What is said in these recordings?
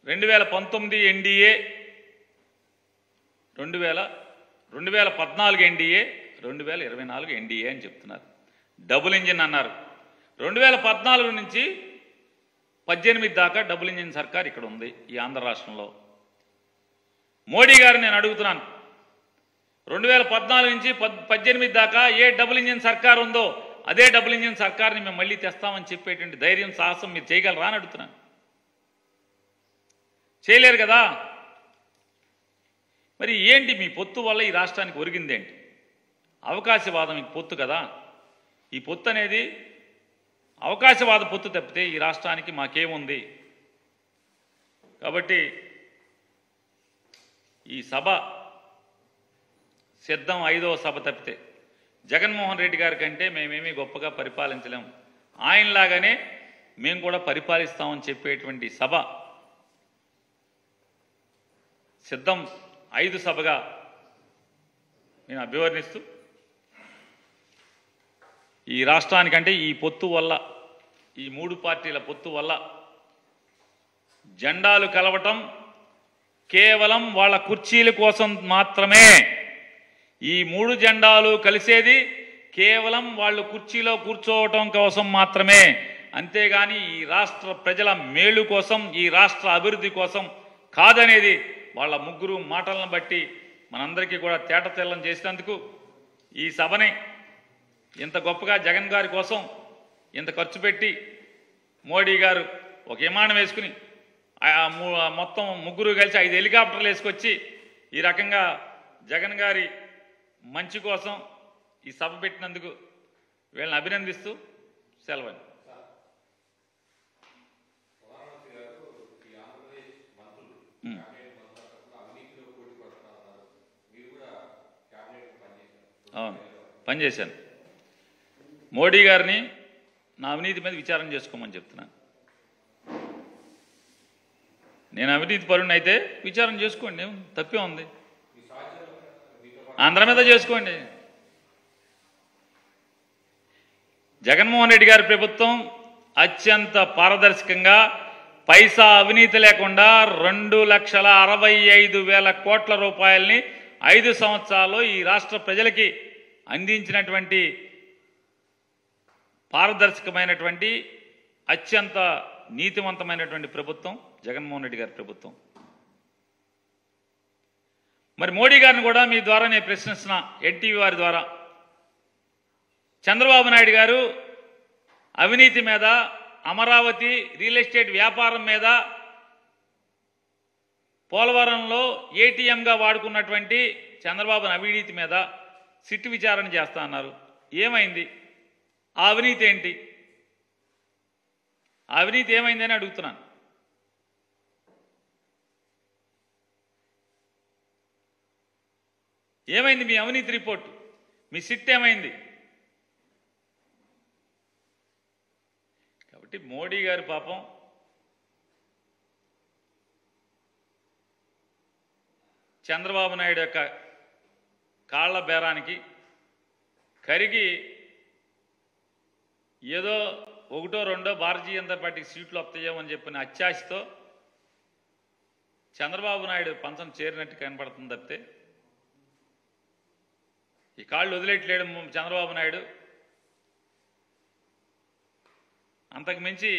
2019 NDA 2014 NDA 2024 NDA అని చెప్తున్నారు. Double engine అన్నారు. 2014 నుంచి 18 దాకా డబుల్ ఇంజిన్ సర్కార్ ఇక్కడ ఉంది ఈ ఆంధ్ర రాష్ట్రంలో. మోడీ గారు నేను అడుగుతున్నాను, 2014 నుంచి 18 దాకా ఏ డబుల్ ఇంజిన్ సర్కార్ ఉందో అదే డబుల్ ఇంజిన్ సర్కార్ని మేము మళ్ళీ తెస్తామని చెప్పేటువంటి ధైర్యం సాహసం మీరు చేయగలరా అని అడుగుతున్నాను. చేయలేరు కదా. మరి ఏంటి మీ పొత్తు వల్ల ఈ రాష్ట్రానికి ఒరిగిందేంటి? అవకాశవాదం ఈ పొత్తు కదా. ఈ పొత్తు అనేది అవకాశవాద పొత్తు తప్పితే ఈ రాష్ట్రానికి మాకేముంది? కాబట్టి ఈ సభ సిద్ధం 5వ సభ తప్పితే జగన్మోహన్ రెడ్డి గారి కంటే మేమేమీ గొప్పగా పరిపాలించలేము, ఆయనలాగానే మేము కూడా పరిపాలిస్తామని చెప్పేటువంటి సభ సిద్ధం 5 సభగా నేను అభివర్ణిస్తూ ఈ రాష్ట్రానికంటే ఈ పొత్తు వల్ల, ఈ 3 పార్టీల పొత్తు వల్ల జెండాలు కలవటం కేవలం వాళ్ళ కుర్చీల కోసం మాత్రమే. ఈ 3 జెండాలు కలిసేది కేవలం వాళ్ళు కుర్చీలో కూర్చోవటం కోసం మాత్రమే, అంతేగాని ఈ రాష్ట్ర ప్రజల మేలు కోసం, ఈ రాష్ట్ర అభివృద్ధి కోసం కాదనేది వాళ్ళ ముగ్గురు మాటలను బట్టి మనందరికీ కూడా తేటతెల్లం చేసినందుకు ఈ సభని ఇంత గొప్పగా జగన్ గారి కోసం ఇంత ఖర్చు పెట్టి మోడీ గారు ఒక విమానం వేసుకుని మొత్తం ముగ్గురు కలిసి 5 హెలికాప్టర్లు వేసుకొచ్చి ఈ రకంగా జగన్ గారి మంచి కోసం ఈ సభ పెట్టినందుకు వీళ్ళని అభినందిస్తూ సెలవు. అవును, పనిచేశాను. మోడీ గారిని నా అవినీతి మీద విచారణ చేసుకోమని చెప్తున్నాను. నేను అవినీతి పరుణ్ణి అయితే విచారణ చేసుకోండి, తప్పే ఉంది. అందరి మీద చేసుకోండి. జగన్మోహన్ రెడ్డి గారి ప్రభుత్వం అత్యంత పారదర్శకంగా పైసా అవినీతి లేకుండా 2,65,000 కోట్ల రూపాయలని 5 సంవత్సరాల్లో ఈ రాష్ట్ర ప్రజలకి అందించినటువంటి పారదర్శకమైనటువంటి అత్యంత నీతివంతమైనటువంటి ప్రభుత్వం జగన్మోహన్ రెడ్డి గారి ప్రభుత్వం. మరి మోడీ గారిని కూడా మీ ద్వారా నేను ప్రశ్నిస్తున్నా, ఎన్టీవీ వారి ద్వారా. చంద్రబాబు నాయుడు గారు అవినీతి మీద, అమరావతి రియల్ ఎస్టేట్ వ్యాపారం మీద, పోలవరంలో ఏటీఎంగా వాడుకున్నటువంటి చంద్రబాబు అవినీతి మీద సిట్ విచారణ చేస్తా అన్నారు. ఏమైంది? ఆ అవినీతి ఏంటి? ఆ అవినీతి ఏమైందని అడుగుతున్నాను. ఏమైంది మీ అవినీతి రిపోర్టు? మీ సిట్ ఏమైంది? కాబట్టి మోడీ గారు పాపం చంద్రబాబు నాయుడు యొక్క కాళ్ల బేరానికి కరిగి ఏదో 1, 2 భారతీయ జనతా పార్టీకి సీట్లు వస్తాయేమని చెప్పిన అత్యాశతో చంద్రబాబు నాయుడు పంచం చేరినట్టు కనపడుతుంది తప్పితే ఈ కాళ్ళు వదిలేట్లేడు చంద్రబాబు నాయుడు. అంతకుమించి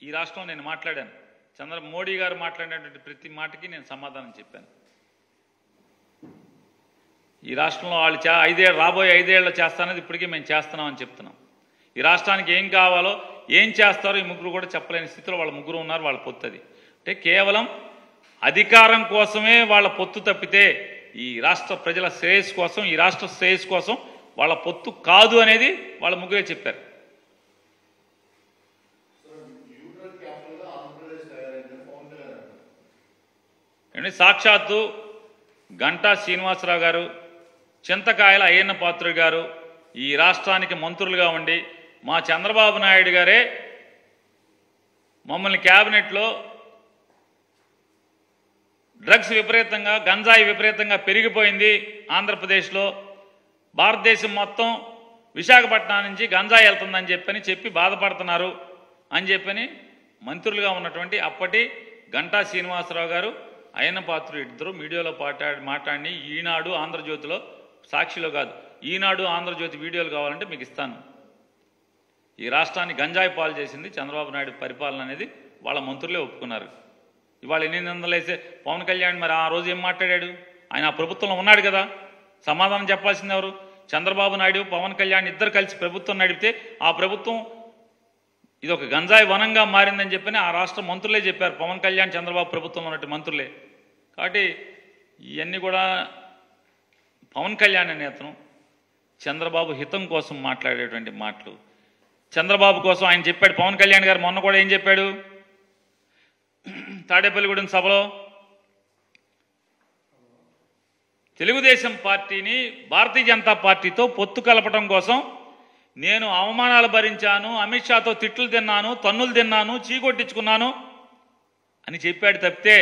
ఈ రాష్ట్రంలో నేను మాట్లాడాను. మోడీ గారు మాట్లాడినటువంటి ప్రతి మాటకి నేను సమాధానం చెప్పాను. ఈ రాష్ట్రంలో వాళ్ళు రాబోయే 5 ఏళ్ళు చేస్తానది ఇప్పటికీ మేము చేస్తున్నామని చెప్తున్నాం. ఈ రాష్ట్రానికి ఏం కావాలో, ఏం చేస్తారో ఈ ముగ్గురు కూడా చెప్పలేని స్థితిలో వాళ్ళ ముగ్గురు ఉన్నారు. వాళ్ళ పొత్తు అది. అంటే కేవలం అధికారం కోసమే వాళ్ళ పొత్తు తప్పితే ఈ రాష్ట్ర ప్రజల శ్రేయస్సు కోసం, ఈ రాష్ట్ర శ్రేయస్సు కోసం వాళ్ళ పొత్తు కాదు అనేది వాళ్ళ ముగ్గురే చెప్పారు. సాక్షాత్తు గంటా శ్రీనివాసరావు గారు, చింతకాయల అయ్యన్న పాత్రుడు గారు ఈ రాష్ట్రానికి మంత్రులుగా ఉండి మా చంద్రబాబు నాయుడు గారే మమ్మల్ని క్యాబినెట్లో డ్రగ్స్ విపరీతంగా, గంజాయి విపరీతంగా పెరిగిపోయింది ఆంధ్రప్రదేశ్లో, భారతదేశం మొత్తం విశాఖపట్నం నుంచి గంజాయి వెళ్తుందని చెప్పి బాధపడుతున్నారు అని చెప్పని మంత్రులుగా ఉన్నటువంటి అప్పటి గంటా శ్రీనివాసరావు గారు, అయ్యన్న పాత్రుడు ఇద్దరు మీడియాలో మాట్లాడి ఈనాడు ఆంధ్రజ్యోతిలో, సాక్షిలో కాదు, ఈనాడు ఆంధ్రజ్యోతి వీడియోలు కావాలంటే మీకు ఇస్తాను. ఈ రాష్ట్రాన్ని గంజాయి పాలు చేసింది చంద్రబాబు నాయుడు పరిపాలన అనేది వాళ్ళ మంత్రులే ఒప్పుకున్నారు. ఇవాళ ఎన్ని నిందలేసే పవన్ కళ్యాణ్ మరి ఆ రోజు ఏం మాట్లాడాడు? ఆయన ఆ ప్రభుత్వంలో ఉన్నాడు కదా, సమాధానం చెప్పాల్సింది ఎవరు? చంద్రబాబు నాయుడు పవన్ కళ్యాణ్ ఇద్దరు కలిసి ప్రభుత్వం నడిపితే ఆ ప్రభుత్వం ఇది ఒక గంజాయి వనంగా మారిందని చెప్పని ఆ రాష్ట్ర మంత్రులే చెప్పారు. పవన్ కళ్యాణ్ చంద్రబాబు ప్రభుత్వంలో ఉన్నట్టు మంత్రులే. కాబట్టి ఇవన్నీ కూడా పవన్ కళ్యాణ్ అనే అతను చంద్రబాబు హితం కోసం మాట్లాడేటువంటి మాటలు. చంద్రబాబు కోసం ఆయన చెప్పాడు. పవన్ కళ్యాణ్ గారు మొన్న కూడా ఏం చెప్పాడు? తాడేపల్లిగూడెం సభలో తెలుగుదేశం పార్టీని భారతీయ జనతా పార్టీతో పొత్తు కలపడం కోసం నేను అవమానాలు భరించాను, అమిత్ షాతో తిట్లు తిన్నాను, తన్నులు తిన్నాను, చీకొట్టించుకున్నాను అని చెప్పాడు తప్పితే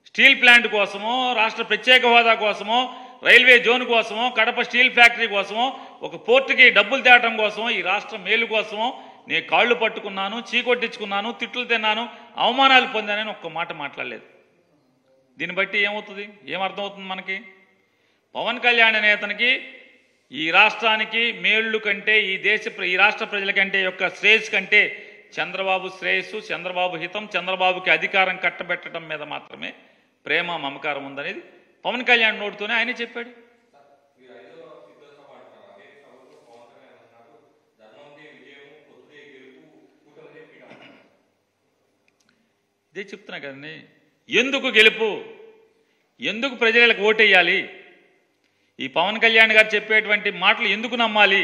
స్టీల్ ప్లాంట్ కోసమో, రాష్ట్ర ప్రత్యేక హోదా కోసమో, రైల్వే జోన్ కోసమో, కడప స్టీల్ ఫ్యాక్టరీ కోసమో, ఒక పోర్టుకి డబ్బులు తేవటం కోసమో, ఈ రాష్ట్ర మేలు కోసమో నేను కాళ్ళు పట్టుకున్నాను, చీకొట్టించుకున్నాను, తిట్లు తిన్నాను, అవమానాలు పొందానని ఒక్క మాట మాట్లాడలేదు. దీన్ని బట్టి ఏమవుతుంది, ఏమర్థమవుతుంది మనకి? పవన్ కళ్యాణ్ అనే అతనికి ఈ రాష్ట్రానికి మేళ్ళు కంటే, ఈ రాష్ట్ర ప్రజల కంటే యొక్క శ్రేయస్సు కంటే చంద్రబాబు శ్రేయస్సు, చంద్రబాబు హితం, చంద్రబాబుకి అధికారం కట్టబెట్టడం మీద మాత్రమే ప్రేమ మమకారం ఉందనేది పవన్ కళ్యాణ్ నోటితోనే ఆయనే చెప్పాడు. ఇదే చెప్తున్నా కదండి, ఎందుకు గెలుపు, ఎందుకు ప్రజలకు ఓటేయాలి, ఈ పవన్ కళ్యాణ్ గారు చెప్పేటువంటి మాటలు ఎందుకు నమ్మాలి,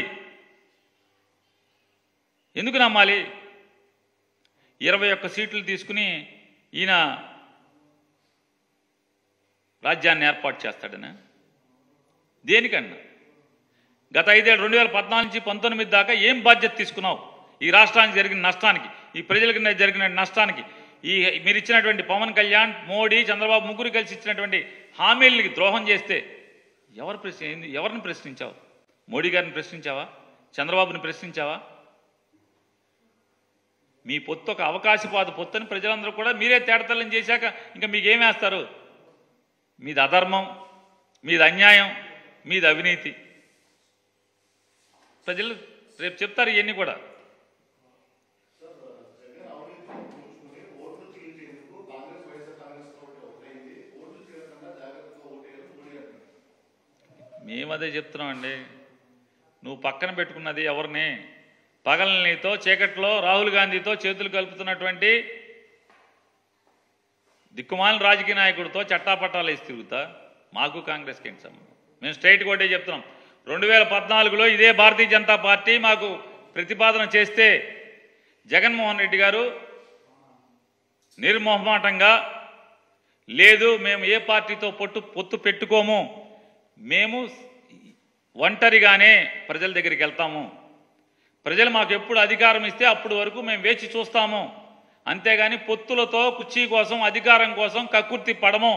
ఎందుకు నమ్మాలి? 21 సీట్లు తీసుకుని ఈయన రాజ్యాన్ని ఏర్పాటు చేస్తాడనా? దేనికన్నా? గత 5 ఏళ్ళు 2014 నుంచి 19 దాకా ఏం బాధ్యత తీసుకున్నావు? ఈ రాష్ట్రానికి జరిగిన నష్టానికి, ఈ ప్రజలకు జరిగిన నష్టానికి, మీరు ఇచ్చినటువంటి పవన్ కళ్యాణ్, మోడీ, చంద్రబాబు ముగ్గురు కలిసి ఇచ్చినటువంటి హామీలకి ద్రోహం చేస్తే ఎవరిని ప్రశ్నించావు? మోడీ గారిని ప్రశ్నించావా? చంద్రబాబుని ప్రశ్నించావా? మీ పొత్తు ఒక అవకాశవాద పొత్తుని ప్రజలందరూ కూడా మీరే తేడతల్లం చేశాక ఇంకా మీకేమేస్తారు? మీది అధర్మం, మీది అన్యాయం, మీది అవినీతి. ప్రజలు రేపు చెప్తారు ఇవన్నీ కూడా. మేమదే చెప్తున్నామండి. నువ్వు పక్కన పెట్టుకున్నది ఎవరిని? పగలనీతో చీకట్లో రాహుల్ గాంధీతో చేతులు కలుపుతున్నటువంటి దిక్కుమాలిన రాజకీయ నాయకుడితో చట్టాపట్టాలు వేసి తిరుగుతా. మాకు కాంగ్రెస్కి ఏంటి సంబంధం? మేము స్ట్రైట్ కోటే చెప్తున్నాం. 2014లో ఇదే భారతీయ జనతా పార్టీ మాకు ప్రతిపాదన చేస్తే జగన్మోహన్ రెడ్డి గారు నిర్మోహమాటంగా లేదు, మేము ఏ పార్టీతో పొత్తు పెట్టుకోము, మేము ఒంటరిగానే ప్రజల దగ్గరికి వెళ్తాము, ప్రజలు మాకు ఎప్పుడు అధికారం ఇస్తే అప్పుడు వరకు మేము వేచి చూస్తాము, అంతేగాని పొత్తులతో కుర్చీ కోసం, అధికారం కోసం కక్కుర్తి పడము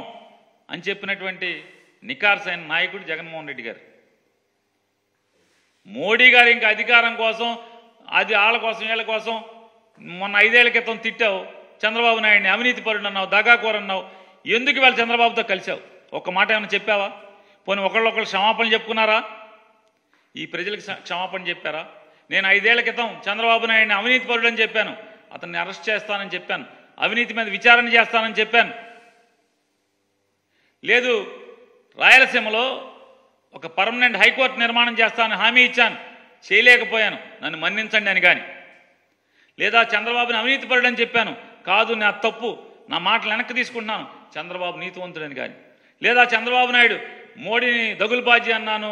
అని చెప్పినటువంటి నికార్సైన నాయకుడు జగన్మోహన్ రెడ్డి గారు. మోడీ గారు ఇంకా అధికారం కోసం, అది వాళ్ళ కోసం వీళ్ళ కోసం మొన్న 5 ఏళ్ల క్రితం తిట్టావు చంద్రబాబు నాయుడిని, అవినీతి పరుడు అన్నావు, దగాకోరు అన్నావు. ఎందుకు ఇవాళ చంద్రబాబుతో కలిసావు? ఒక్క మాట ఏమైనా చెప్పావా? పోనీ ఒకళ్ళొకళ్ళు క్షమాపణ చెప్పుకున్నారా? ఈ ప్రజలకు క్షమాపణ చెప్పారా? నేను 5 ఏళ్ల క్రితం చంద్రబాబు నాయుడిని అవినీతి పరుడు అని చెప్పాను, అతన్ని అరెస్ట్ చేస్తానని చెప్పాను, అవినీతి మీద విచారణ చేస్తానని చెప్పాను. లేదు, రాయలసీమలో ఒక పర్మనెంట్ హైకోర్టు నిర్మాణం చేస్తానని హామీ ఇచ్చాను, చేయలేకపోయాను, నన్ను మన్నించండి అని. కానీ లేదా చంద్రబాబుని అవినీతి పరుడు అని చెప్పాను, కాదు నా తప్పు, నా మాటలు వెనక్కి తీసుకుంటున్నాను, చంద్రబాబు నీతివంతుడని. కానీ లేదా చంద్రబాబు నాయుడు మోడీని దగులుబాజీ అన్నాను,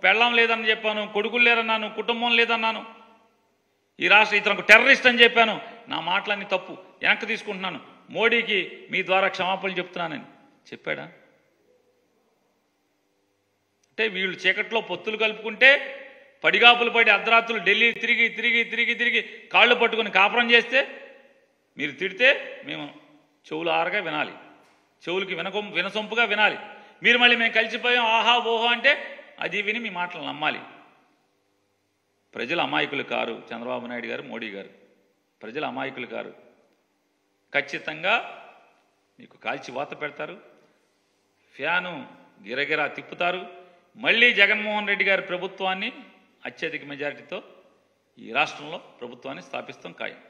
పెళ్ళం లేదని చెప్పాను, కొడుకులు లేరన్నాను, కుటుంబం లేదన్నాను, ఈ రాష్ట్ర ఇతను టెర్రరిస్ట్ అని చెప్పాను, నా మాటలన్నీ తప్పు, వెనక్కి తీసుకుంటున్నాను, మోడీకి మీ ద్వారా క్షమాపణలు చెప్తున్నానని చెప్పాడా? అంటే వీళ్ళు చీకట్లో పొత్తులు కలుపుకుంటే పడిగాపులు పడి అర్ధరాత్రులు ఢిల్లీ తిరిగి తిరిగి తిరిగి తిరిగి కాళ్ళు పట్టుకుని కాపురం చేస్తే మీరు తిడితే మేము చెవులు ఆరగా వినాలి, చెవులకి వినసొంపుగా వినాలి. మీరు మళ్ళీ మేము కలిసిపోయాం ఆహా ఓహో అంటే అది విని మీ మాటలు నమ్మాలి. ప్రజలు అమాయకులు కారు చంద్రబాబు నాయుడు గారు, మోడీ గారు. ప్రజల అమాయకులు గారు. ఖచ్చితంగా మీకు కాల్చి వాత పెడతారు, ఫ్యాను గిరగిరా తిప్పుతారు. మళ్ళీ జగన్మోహన్ రెడ్డి గారి ప్రభుత్వాన్ని అత్యధిక మెజారిటీతో ఈ రాష్ట్రంలో ప్రభుత్వాన్ని స్థాపిస్తాం ఖాయం.